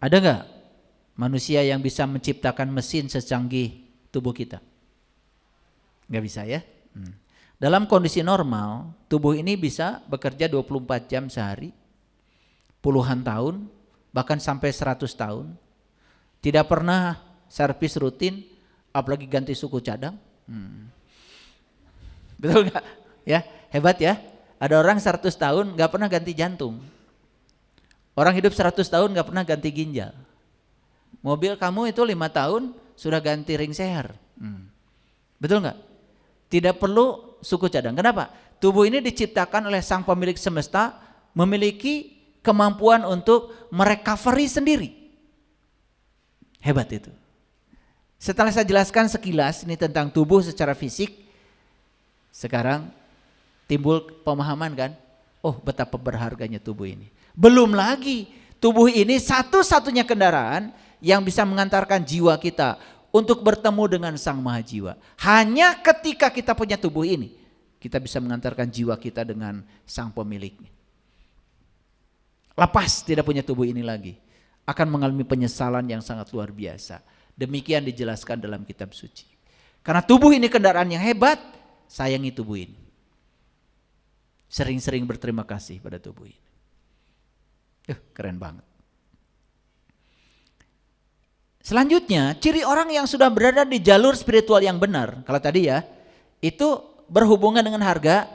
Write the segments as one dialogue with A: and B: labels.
A: Ada nggak manusia yang bisa menciptakan mesin secanggih tubuh kita? Nggak bisa ya. Dalam kondisi normal, tubuh ini bisa bekerja 24 jam sehari, puluhan tahun, bahkan sampai 100 tahun. Tidak pernah servis rutin, apalagi ganti suku cadang. Betul nggak? Ya, hebat ya. Ada orang 100 tahun nggak pernah ganti jantung. Orang hidup 100 tahun nggak pernah ganti ginjal. Mobil kamu itu 5 tahun sudah ganti ring seher. Betul nggak? Tidak perlu suku cadang. Kenapa? Tubuh ini diciptakan oleh sang pemilik semesta, memiliki kemampuan untuk merecovery sendiri. Hebat itu. Setelah saya jelaskan sekilas ini tentang tubuh secara fisik, sekarang timbul pemahaman kan? Oh, betapa berharganya tubuh ini. Belum lagi tubuh ini satu-satunya kendaraan yang bisa mengantarkan jiwa kita untuk bertemu dengan Sang Maha Jiwa. Hanya ketika kita punya tubuh ini, kita bisa mengantarkan jiwa kita dengan Sang Pemiliknya. Lepas tidak punya tubuh ini lagi, akan mengalami penyesalan yang sangat luar biasa. Demikian dijelaskan dalam kitab suci. Karena tubuh ini kendaraan yang hebat, sayangi tubuh ini. Sering-sering berterima kasih pada tubuh ini. Keren banget. Selanjutnya, ciri orang yang sudah berada di jalur spiritual yang benar, kalau tadi ya, itu berhubungan dengan harga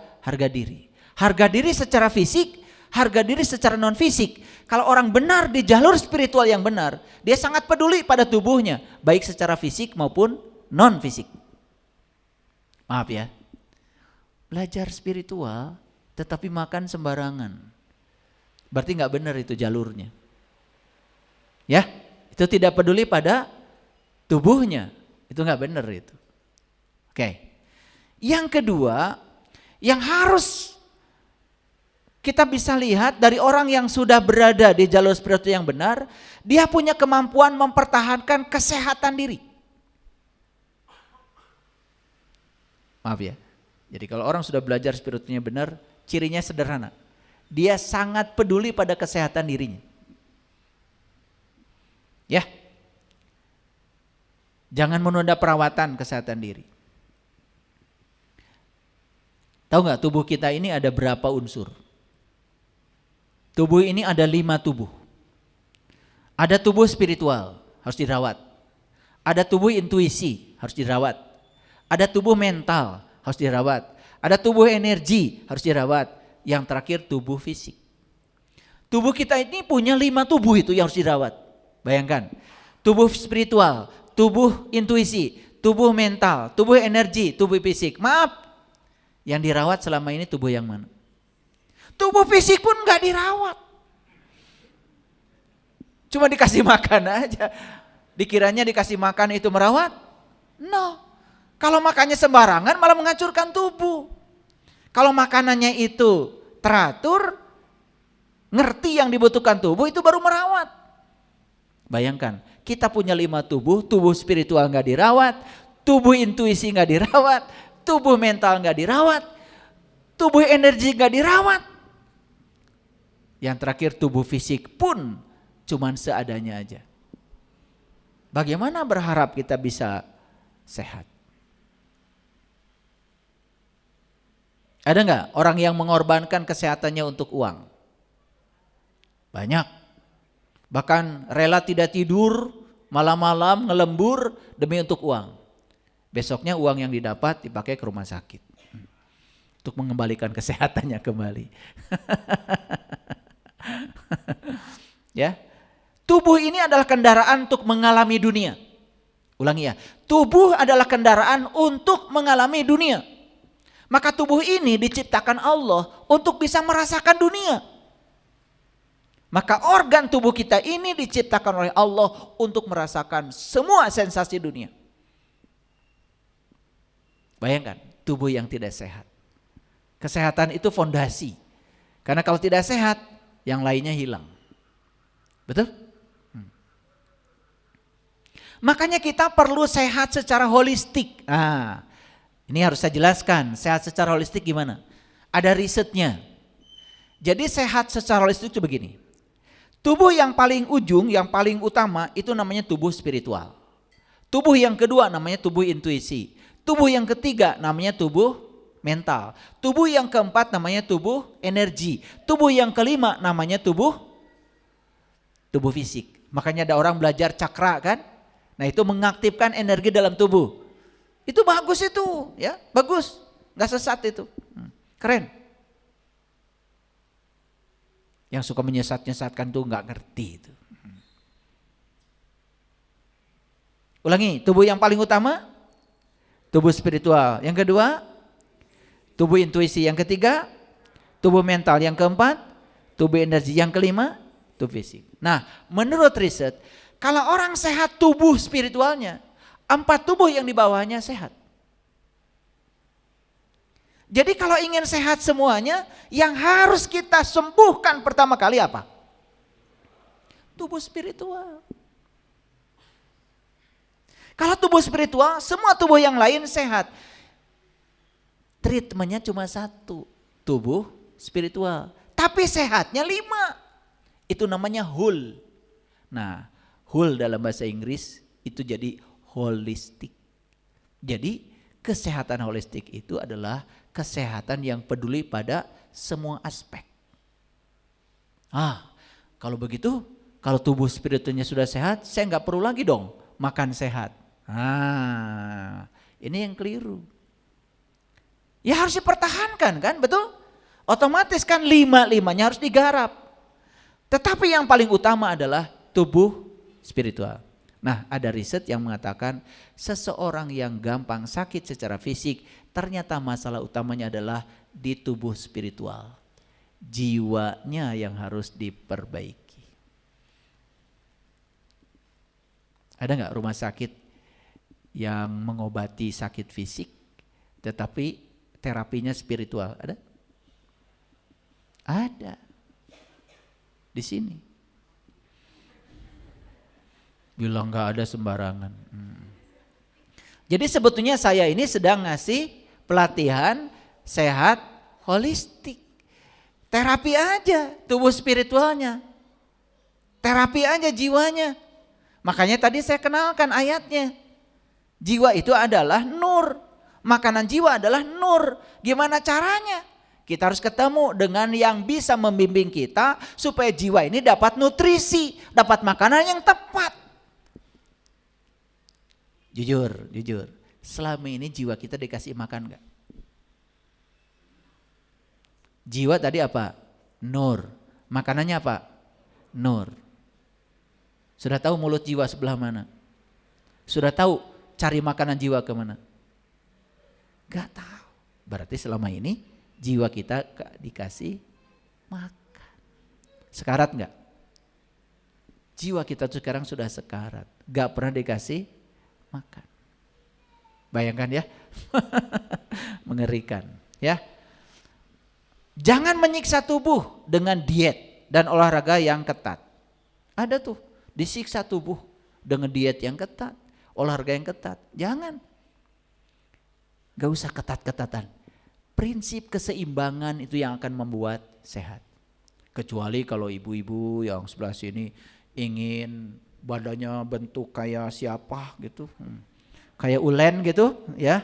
A: diri. Harga diri secara fisik, harga diri secara non fisik. Kalau orang benar di jalur spiritual yang benar, dia sangat peduli pada tubuhnya, baik secara fisik maupun non fisik. Maaf ya, belajar spiritual tetapi makan sembarangan, berarti nggak benar itu jalurnya. Ya, itu tidak peduli pada tubuhnya, itu nggak benar itu. Oke. Yang kedua, yang harus kita bisa lihat dari orang yang sudah berada di jalur spiritual yang benar, dia punya kemampuan mempertahankan kesehatan diri. Maaf ya. Jadi kalau orang sudah belajar spiritualnya benar, cirinya sederhana. Dia sangat peduli pada kesehatan dirinya. Ya. Jangan menunda perawatan kesehatan diri. Tahu nggak tubuh kita ini ada berapa unsur? Tubuh ini ada 5 tubuh. Ada tubuh spiritual, harus dirawat. Ada tubuh intuisi, harus dirawat. Ada tubuh mental, harus dirawat. Ada tubuh energi, harus dirawat. Yang terakhir tubuh fisik. Tubuh kita ini punya 5 tubuh itu yang harus dirawat. Bayangkan, tubuh spiritual, tubuh intuisi, tubuh mental, tubuh energi, tubuh fisik. Maaf, yang dirawat selama ini tubuh yang mana? Tubuh fisik pun gak dirawat. Cuma dikasih makan aja. Dikiranya dikasih makan itu merawat? No. Kalau makannya sembarangan malah menghancurkan tubuh. Kalau makanannya itu teratur, ngerti yang dibutuhkan tubuh, itu baru merawat. Bayangkan, kita punya 5 tubuh, tubuh spiritual gak dirawat, tubuh intuisi gak dirawat, tubuh mental gak dirawat, tubuh energi gak dirawat. Yang terakhir tubuh fisik pun cuman seadanya aja. Bagaimana berharap kita bisa sehat? Ada nggak orang yang mengorbankan kesehatannya untuk uang? Banyak. Bahkan rela tidak tidur, malam-malam ngelembur demi untuk uang. Besoknya uang yang didapat dipakai ke rumah sakit untuk mengembalikan kesehatannya kembali. Ya, tubuh ini adalah kendaraan untuk mengalami dunia. Ulangi ya, tubuh adalah kendaraan untuk mengalami dunia. Maka tubuh ini diciptakan Allah untuk bisa merasakan dunia. Maka organ tubuh kita ini diciptakan oleh Allah untuk merasakan semua sensasi dunia. Bayangkan, tubuh yang tidak sehat. Kesehatan itu fondasi. Karena kalau tidak sehat, yang lainnya hilang. Betul? Makanya kita perlu sehat secara holistik. Ini harus saya jelaskan, sehat secara holistik gimana? Ada risetnya. Jadi sehat secara holistik itu begini. Tubuh yang paling ujung, yang paling utama itu namanya tubuh spiritual. Tubuh yang kedua namanya tubuh intuisi. Tubuh yang ketiga namanya tubuh mental. Tubuh yang keempat namanya tubuh energi. Tubuh yang kelima namanya tubuh fisik. Makanya ada orang belajar cakra kan? Nah itu mengaktifkan energi dalam tubuh. Itu bagus itu, ya bagus. Gak sesat itu, keren. Yang suka menyesat-nyesatkan tuh gak ngerti itu. Ulangi, tubuh yang paling utama, tubuh spiritual. Yang kedua, tubuh intuisi. Yang ketiga, tubuh mental. Yang keempat, tubuh energi. Yang kelima, tubuh fisik. Nah, menurut riset, kalau orang sehat tubuh spiritualnya, 4 tubuh yang di bawahnya sehat. Jadi kalau ingin sehat semuanya, yang harus kita sembuhkan pertama kali apa? Tubuh spiritual. Kalau tubuh spiritual, semua tubuh yang lain sehat. Treatmentnya cuma 1, tubuh spiritual. Tapi sehatnya 5. Itu namanya whole. Nah, whole dalam bahasa Inggris itu jadi holistik. Jadi kesehatan holistik itu adalah kesehatan yang peduli pada semua aspek. Kalau begitu, kalau tubuh spiritualnya sudah sehat, saya nggak perlu lagi dong makan sehat. Ini yang keliru. Ya harus dipertahankan kan, betul? Otomatis kan 5-5-nya harus digarap. Tetapi yang paling utama adalah tubuh spiritual. Nah, ada riset yang mengatakan seseorang yang gampang sakit secara fisik, ternyata masalah utamanya adalah di tubuh spiritual. Jiwanya yang harus diperbaiki. Ada nggak rumah sakit yang mengobati sakit fisik, tetapi terapinya spiritual? Ada? Ada. Di sini. Bilang nggak ada sembarangan. Jadi sebetulnya saya ini sedang ngasih pelatihan sehat holistik. Terapi aja tubuh spiritualnya. Terapi aja jiwanya. Makanya tadi saya kenalkan ayatnya. Jiwa itu adalah nur. Makanan jiwa adalah nur. Gimana caranya? Kita harus ketemu dengan yang bisa membimbing kita supaya jiwa ini dapat nutrisi, dapat makanan yang tepat. Jujur. Selama ini jiwa kita dikasih makan gak? Jiwa tadi apa? Nur. Makanannya apa? Nur. Sudah tahu mulut jiwa sebelah mana? Sudah tahu cari makanan jiwa kemana? Gak tahu. Berarti selama ini jiwa kita dikasih makan. Sekarat gak? Jiwa kita tuh sekarang sudah sekarat. Gak pernah dikasih makan. Bayangkan ya. Mengerikan ya. Jangan menyiksa tubuh dengan diet dan olahraga yang ketat. Ada tuh disiksa tubuh dengan diet yang ketat, olahraga yang ketat. Jangan. Gak usah ketat-ketatan. Prinsip keseimbangan itu yang akan membuat sehat. Kecuali kalau ibu-ibu yang sebelah sini ingin badannya bentuk kayak siapa gitu. Kayak ulen gitu ya.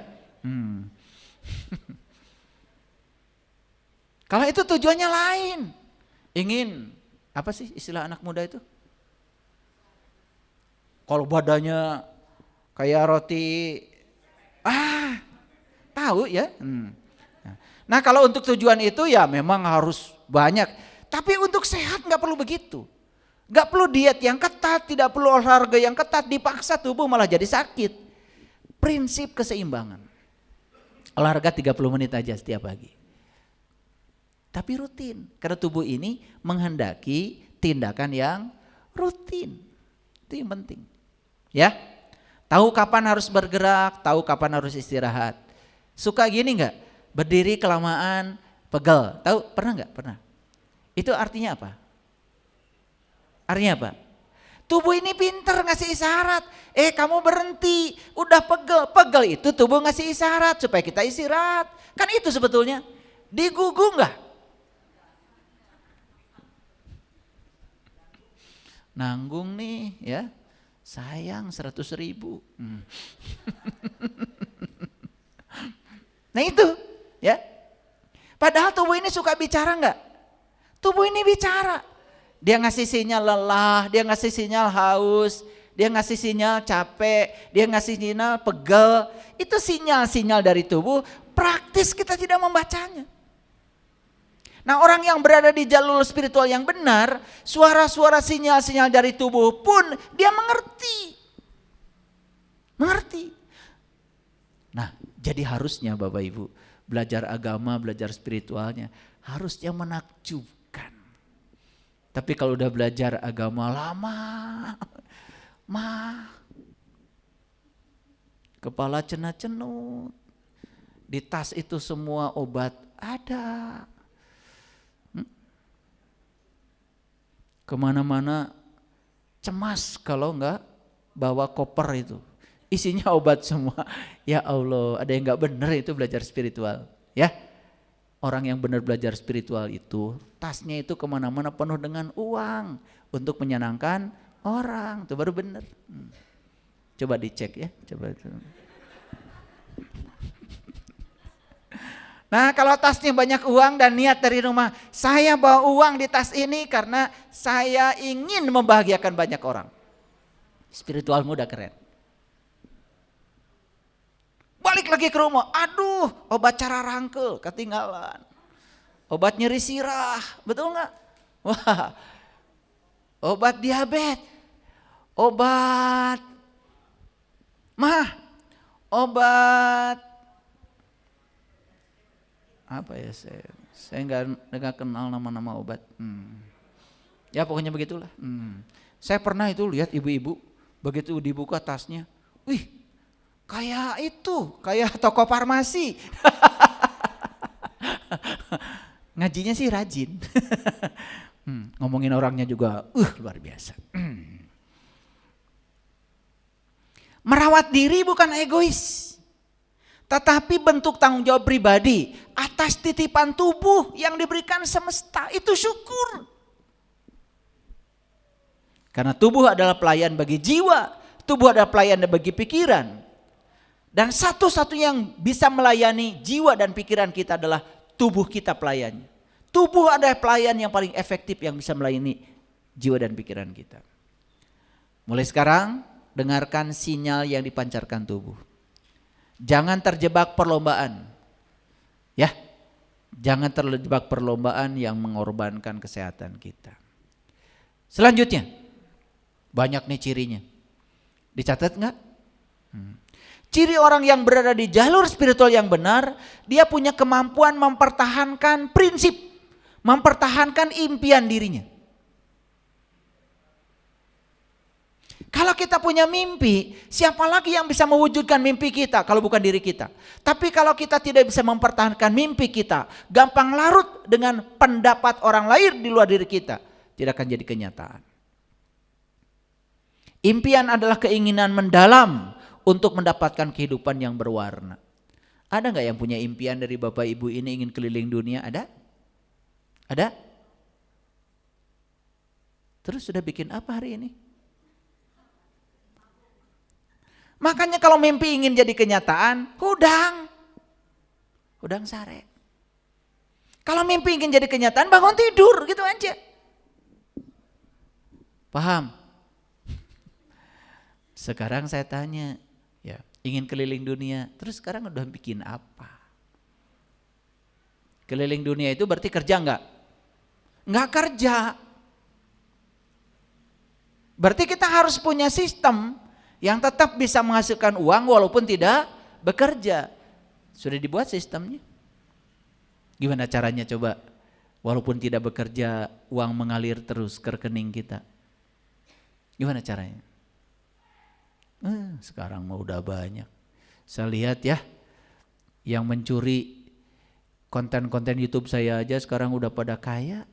A: Kalau itu tujuannya lain. Ingin, apa sih istilah anak muda itu? Kalau badannya kayak roti, tahu ya. Nah kalau untuk tujuan itu ya memang harus banyak. Tapi untuk sehat gak perlu begitu. Gak perlu diet yang ketat, tidak perlu olahraga yang ketat, dipaksa tubuh malah jadi sakit. Prinsip keseimbangan. Olahraga 30 menit aja setiap pagi. Tapi rutin, karena tubuh ini menghendaki tindakan yang rutin. Itu yang penting. Ya, tahu kapan harus bergerak, tahu kapan harus istirahat. Suka gini nggak? Berdiri kelamaan, pegel. Tahu? Pernah nggak? Pernah. Itu artinya apa? Artinya apa? Tubuh ini pinter ngasih isyarat. Kamu berhenti, udah pegel. Pegel itu tubuh ngasih isyarat supaya kita istirahat. Kan itu sebetulnya. Digugu nggak? nanggung nih ya, sayang 100.000. Nah itu ya. Padahal tubuh ini suka bicara enggak? Tubuh ini bicara. Dia ngasih sinyal lelah, dia ngasih sinyal haus, dia ngasih sinyal capek, dia ngasih sinyal pegel. Itu sinyal-sinyal dari tubuh, praktis kita tidak membacanya. Nah, orang yang berada di jalur spiritual yang benar, suara-suara sinyal-sinyal dari tubuh pun dia mengerti. Mengerti. Nah, jadi harusnya Bapak Ibu, belajar agama, belajar spiritualnya harusnya menakjubkan. Tapi kalau udah belajar agama lama, kepala cenut-cenut, di tas itu semua obat ada. Kemana-mana cemas kalau enggak bawa koper itu. Isinya obat semua. Ya Allah, ada yang enggak benar itu belajar spiritual. Ya, orang yang benar belajar spiritual itu tasnya itu kemana-mana penuh dengan uang untuk menyenangkan orang. Itu baru benar. Coba dicek ya. Coba. Nah, kalau tasnya banyak uang dan niat dari rumah, saya bawa uang di tas ini karena saya ingin membahagiakan banyak orang. Spiritualmu udah keren. Balik lagi ke rumah, aduh obat cara rangkel ketinggalan. Obat nyeri sirah, betul gak? Wah, obat diabetes, obat obat apa ya, saya nggak kenal nama-nama obat. Ya pokoknya begitulah. Saya pernah itu lihat ibu-ibu begitu dibuka tasnya, wih kayak toko farmasi. Ngajinya sih rajin. Ngomongin orangnya juga luar biasa. Merawat diri bukan egois, tetapi bentuk tanggung jawab pribadi atas titipan tubuh yang diberikan semesta. Itu syukur. Karena tubuh adalah pelayan bagi jiwa, tubuh adalah pelayan bagi pikiran. Dan satu-satunya yang bisa melayani jiwa dan pikiran kita adalah tubuh kita pelayannya. Tubuh adalah pelayan yang paling efektif yang bisa melayani jiwa dan pikiran kita. Mulai sekarang dengarkan sinyal yang dipancarkan tubuh. Jangan terjebak perlombaan. Ya. Jangan terjebak perlombaan yang mengorbankan kesehatan kita. Selanjutnya, banyak nih cirinya. Dicatat enggak? Ciri orang yang berada di jalur spiritual yang benar, dia punya kemampuan mempertahankan prinsip, mempertahankan impian dirinya. Kalau kita punya mimpi, siapa lagi yang bisa mewujudkan mimpi kita kalau bukan diri kita? Tapi kalau kita tidak bisa mempertahankan mimpi kita, gampang larut dengan pendapat orang lain di luar diri kita, tidak akan jadi kenyataan. Impian adalah keinginan mendalam untuk mendapatkan kehidupan yang berwarna. Ada nggak yang punya impian dari Bapak Ibu ini ingin keliling dunia? Ada? Ada? Terus sudah bikin apa hari ini? Makanya kalau mimpi ingin jadi kenyataan, hudang sare. Kalau mimpi ingin jadi kenyataan, bangun tidur, gitu aja. Paham? Sekarang saya tanya, ya, ingin keliling dunia, terus sekarang udah bikin apa? Keliling dunia itu berarti kerja enggak? Enggak kerja. Berarti kita harus punya sistem yang tetap bisa menghasilkan uang walaupun tidak bekerja. Sudah dibuat sistemnya. Gimana caranya coba? Walaupun tidak bekerja, uang mengalir terus ke rekening kita. Gimana caranya? Sekarang mah udah banyak. Saya lihat ya, yang mencuri konten-konten YouTube saya aja sekarang udah pada kaya.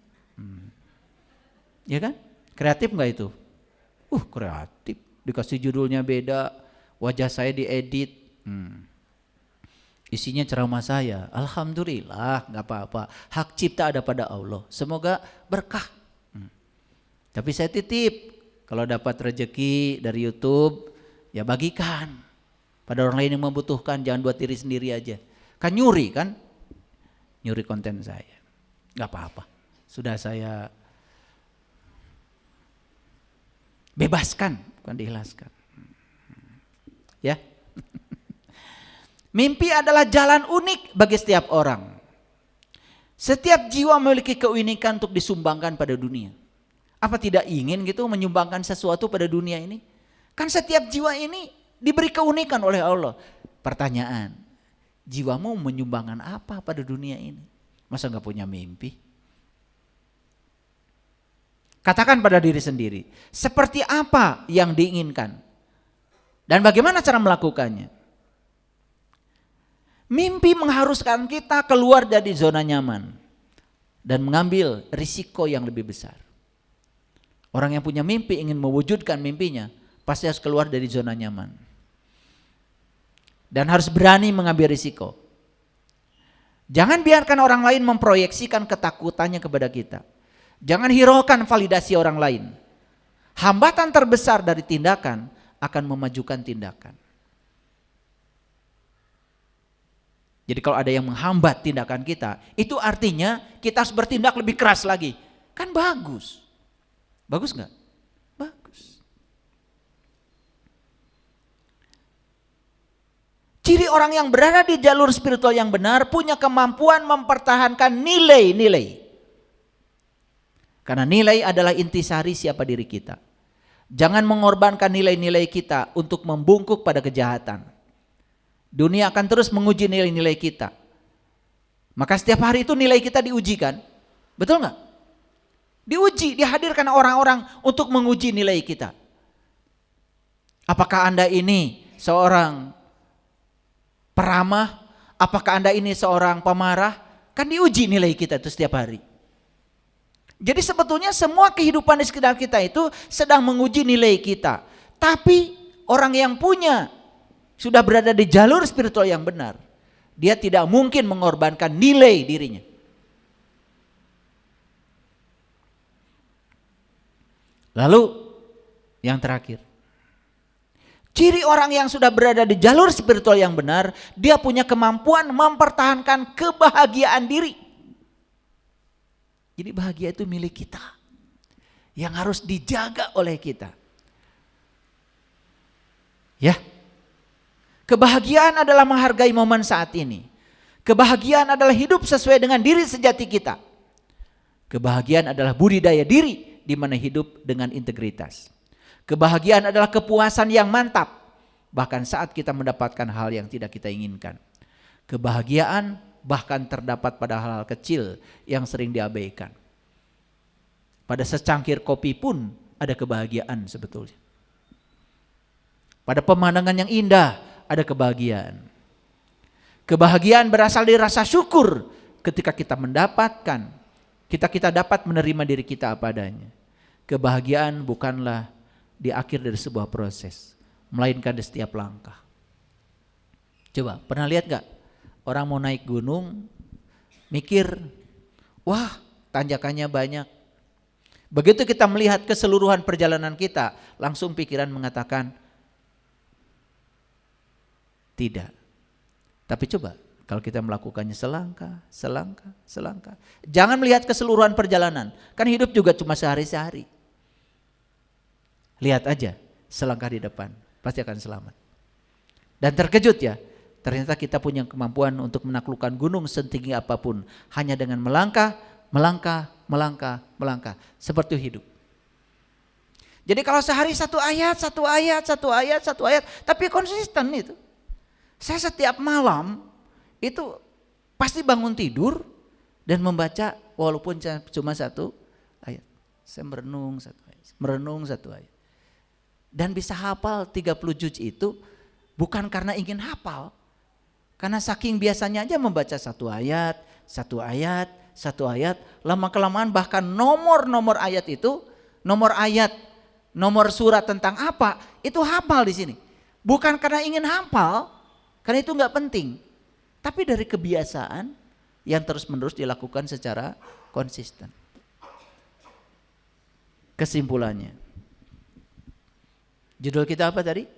A: Ya kan? Kreatif gak itu? Kreatif. Dikasih judulnya beda, wajah saya diedit. Isinya ceramah saya. Alhamdulillah, gak apa-apa. Hak cipta ada pada Allah. Semoga berkah. Tapi saya titip Kalau dapat rezeki dari YouTube, ya bagikan pada orang lain yang membutuhkan, jangan buat diri sendiri aja. Kan nyuri kan? Nyuri konten saya. Gak apa-apa. Sudah saya bebaskan, bukan diikhlaskan. Ya. Mimpi adalah jalan unik bagi setiap orang. Setiap jiwa memiliki keunikan untuk disumbangkan pada dunia. Apa tidak ingin gitu menyumbangkan sesuatu pada dunia ini? Kan setiap jiwa ini diberi keunikan oleh Allah. Pertanyaan, jiwamu menyumbangkan apa pada dunia ini? Masa gak punya mimpi? Katakan pada diri sendiri, seperti apa yang diinginkan? Dan bagaimana cara melakukannya? Mimpi mengharuskan kita keluar dari zona nyaman dan mengambil risiko yang lebih besar. Orang yang punya mimpi ingin mewujudkan mimpinya, pasti harus keluar dari zona nyaman. Dan harus berani mengambil risiko. Jangan biarkan orang lain memproyeksikan ketakutannya kepada kita. Jangan hiraukan validasi orang lain. Hambatan terbesar dari tindakan akan memajukan tindakan. Jadi kalau ada yang menghambat tindakan kita, itu artinya kita harus bertindak lebih keras lagi. Kan bagus. Bagus nggak? Bagus. Ciri orang yang berada di jalur spiritual yang benar punya kemampuan mempertahankan nilai-nilai. Karena nilai adalah intisari siapa diri kita. Jangan mengorbankan nilai-nilai kita untuk membungkuk pada kejahatan. Dunia akan terus menguji nilai-nilai kita. Maka setiap hari itu nilai kita diujikan. Betul nggak? Diuji, dihadirkan orang-orang untuk menguji nilai kita. Apakah Anda ini seorang peramah? Apakah Anda ini seorang pemarah? Kan diuji nilai kita itu setiap hari. Jadi sebetulnya semua kehidupan di sekitar kita itu sedang menguji nilai kita. Tapi orang yang sudah berada di jalur spiritual yang benar, dia tidak mungkin mengorbankan nilai dirinya. Lalu yang terakhir, ciri orang yang sudah berada di jalur spiritual yang benar, dia punya kemampuan mempertahankan kebahagiaan diri. Jadi bahagia itu milik kita, yang harus dijaga oleh kita. Ya, kebahagiaan adalah menghargai momen saat ini. Kebahagiaan adalah hidup sesuai dengan diri sejati kita. Kebahagiaan adalah budidaya diri, di mana hidup dengan integritas. Kebahagiaan adalah kepuasan yang mantap, bahkan saat kita mendapatkan hal yang tidak kita inginkan. Kebahagiaan bahkan terdapat pada hal-hal kecil yang sering diabaikan. Pada secangkir kopi pun ada kebahagiaan sebetulnya. Pada pemandangan yang indah ada kebahagiaan. Kebahagiaan berasal dari rasa syukur ketika kita mendapatkan, kita dapat menerima diri kita apa adanya. Kebahagiaan bukanlah di akhir dari sebuah proses, melainkan di setiap langkah. Coba, pernah lihat gak? Orang mau naik gunung, mikir, wah tanjakannya banyak. Begitu kita melihat keseluruhan perjalanan kita, langsung pikiran mengatakan, tidak. Tapi coba, kalau kita melakukannya selangkah, selangkah, selangkah. Jangan melihat keseluruhan perjalanan, kan hidup juga cuma sehari-sehari. Lihat aja, selangkah di depan, pasti akan selamat. Dan terkejut ya, ternyata kita punya kemampuan untuk menaklukkan gunung setinggi apapun. Hanya dengan melangkah, melangkah, melangkah, melangkah. Seperti hidup. Jadi kalau sehari satu ayat, satu ayat, satu ayat, satu ayat, tapi konsisten itu. Saya setiap malam itu pasti bangun tidur dan membaca walaupun cuma satu ayat. Saya merenung satu ayat, merenung satu ayat. Dan bisa hafal 30 juz itu bukan karena ingin hafal. Karena saking biasanya aja membaca satu ayat, satu ayat, satu ayat. Lama-kelamaan bahkan nomor-nomor ayat itu, nomor ayat, nomor surat tentang apa, itu hafal di sini. Bukan karena ingin hafal, karena itu enggak penting. Tapi dari kebiasaan yang terus-menerus dilakukan secara konsisten. Kesimpulannya, Judul kita apa tadi?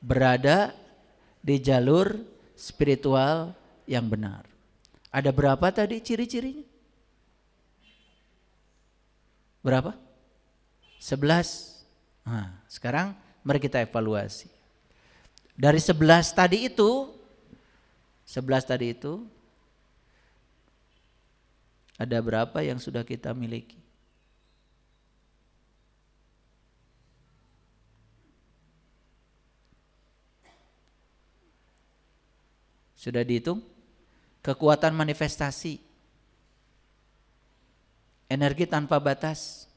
A: Berada di jalur spiritual yang benar. Ada berapa tadi ciri-cirinya? Berapa? 11. Nah, sekarang mari kita evaluasi. Dari 11 tadi itu ada berapa yang sudah kita miliki? Sudah dihitung? Kekuatan manifestasi, energi tanpa batas,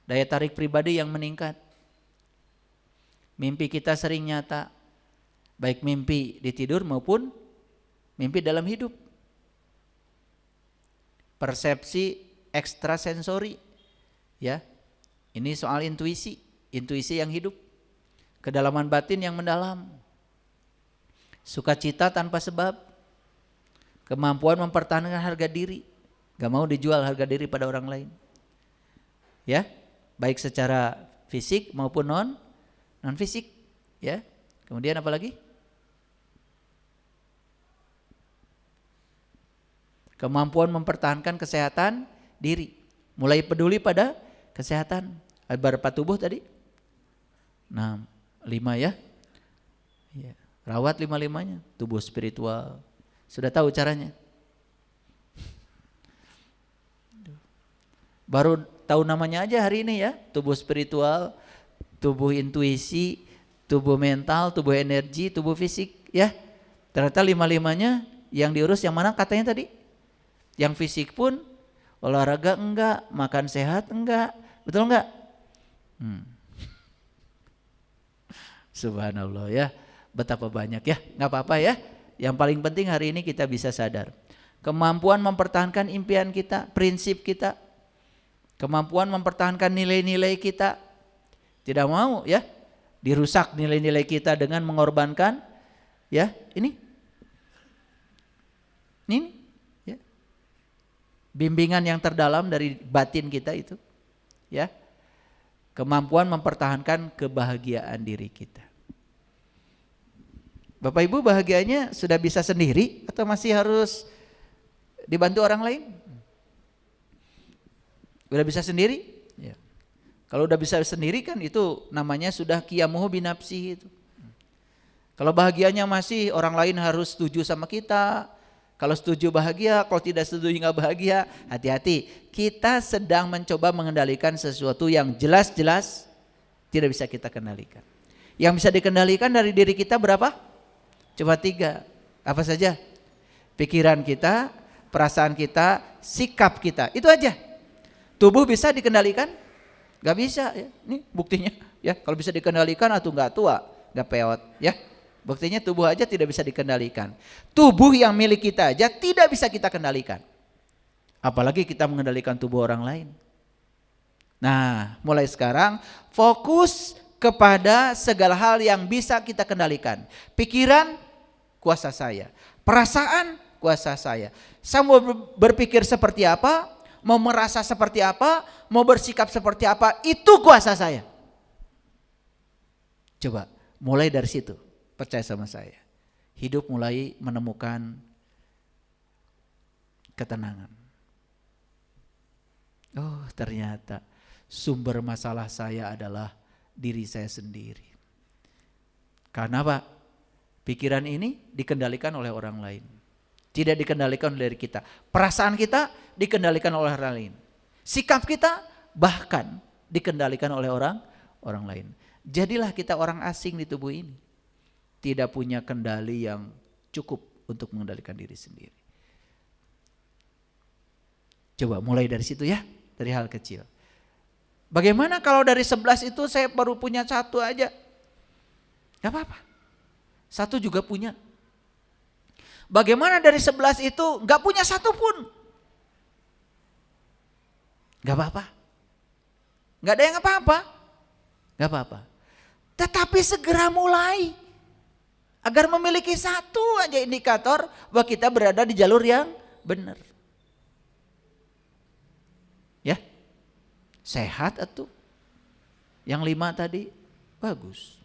A: daya tarik pribadi yang meningkat, mimpi kita sering nyata, baik mimpi di tidur maupun mimpi dalam hidup. Persepsi ekstrasensori, ya, ini soal intuisi yang hidup, kedalaman batin yang mendalam, sukacita tanpa sebab, kemampuan mempertahankan harga diri, gak mau dijual harga diri pada orang lain, ya, baik secara fisik maupun non fisik, ya. Kemudian apa lagi? Kemampuan mempertahankan kesehatan diri, mulai peduli pada kesehatan. Ada berapa tubuh tadi? 5 ya. Ya. Rawat 5-5-nya. Tubuh spiritual. Sudah tahu caranya? Baru tahu namanya aja hari ini ya. Tubuh spiritual, tubuh intuisi, tubuh mental, tubuh energi, tubuh fisik ya. Ternyata 5-5-nya yang diurus yang mana katanya tadi? Yang fisik pun olahraga enggak, makan sehat enggak, betul enggak? Subhanallah ya, betapa banyak ya, enggak apa-apa ya. Yang paling penting hari ini kita bisa sadar. Kemampuan mempertahankan impian kita, prinsip kita, kemampuan mempertahankan nilai-nilai kita. Tidak mau ya dirusak nilai-nilai kita dengan mengorbankan ya ini ya. Bimbingan yang terdalam dari batin kita itu ya. Kemampuan mempertahankan kebahagiaan diri kita. Bapak Ibu bahagianya sudah bisa sendiri atau masih harus dibantu orang lain? Udah bisa sendiri? Ya. Kalau udah bisa sendiri kan itu namanya sudah qiyamuhu binafsihi itu. Kalau bahagianya masih orang lain harus setuju sama kita. Kalau setuju bahagia, kalau tidak setuju nggak bahagia, hati-hati. Kita sedang mencoba mengendalikan sesuatu yang jelas-jelas tidak bisa kita kendalikan. Yang bisa dikendalikan dari diri kita berapa? Coba 3. Apa saja? Pikiran kita, perasaan kita, sikap kita. Itu aja. Tubuh bisa dikendalikan? Gak bisa ya. Ini buktinya ya. Kalau bisa dikendalikan atau gak tua, gak peot ya. Buktinya tubuh aja tidak bisa dikendalikan. Tubuh yang milik kita aja tidak bisa kita kendalikan. Apalagi kita mengendalikan tubuh orang lain. Nah, mulai sekarang fokus kepada segala hal yang bisa kita kendalikan. Pikiran, kuasa saya. Perasaan, kuasa saya. Saya mau berpikir seperti apa, mau merasa seperti apa, mau bersikap seperti apa, itu kuasa saya. Coba, mulai dari situ. Percaya sama saya, hidup mulai menemukan ketenangan. Oh ternyata sumber masalah saya adalah diri saya sendiri. Karena apa? Pikiran ini dikendalikan oleh orang lain. Tidak dikendalikan oleh diri kita. Perasaan kita dikendalikan oleh orang lain. Sikap kita bahkan dikendalikan oleh orang lain. Jadilah kita orang asing di tubuh ini. Tidak punya kendali yang cukup untuk mengendalikan diri sendiri. Coba mulai dari situ ya, dari hal kecil. Bagaimana kalau dari 11 itu saya baru punya 1 aja? Gak apa-apa, 1 juga punya. Bagaimana dari 11 itu gak punya 1 pun? Gak apa-apa. Gak ada yang apa-apa. Gak apa-apa. Tetapi segera mulai. Agar memiliki 1 aja indikator bahwa kita berada di jalur yang benar. Ya, sehat atuh, Yang 5 tadi bagus.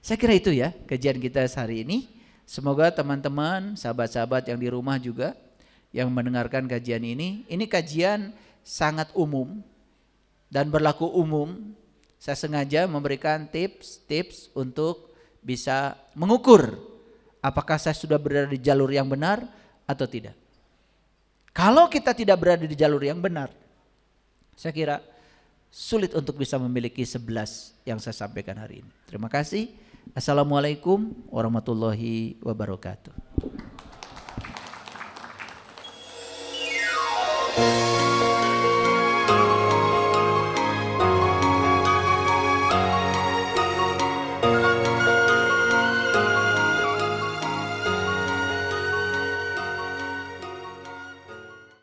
A: Saya kira itu ya kajian kita hari ini. Semoga teman-teman, sahabat-sahabat yang di rumah juga yang mendengarkan kajian ini kajian sangat umum dan berlaku umum. Saya sengaja memberikan tips-tips untuk bisa mengukur apakah saya sudah berada di jalur yang benar atau tidak. Kalau kita tidak berada di jalur yang benar, saya kira sulit untuk bisa memiliki 11 yang saya sampaikan hari ini. Terima kasih. Assalamualaikum warahmatullahi wabarakatuh.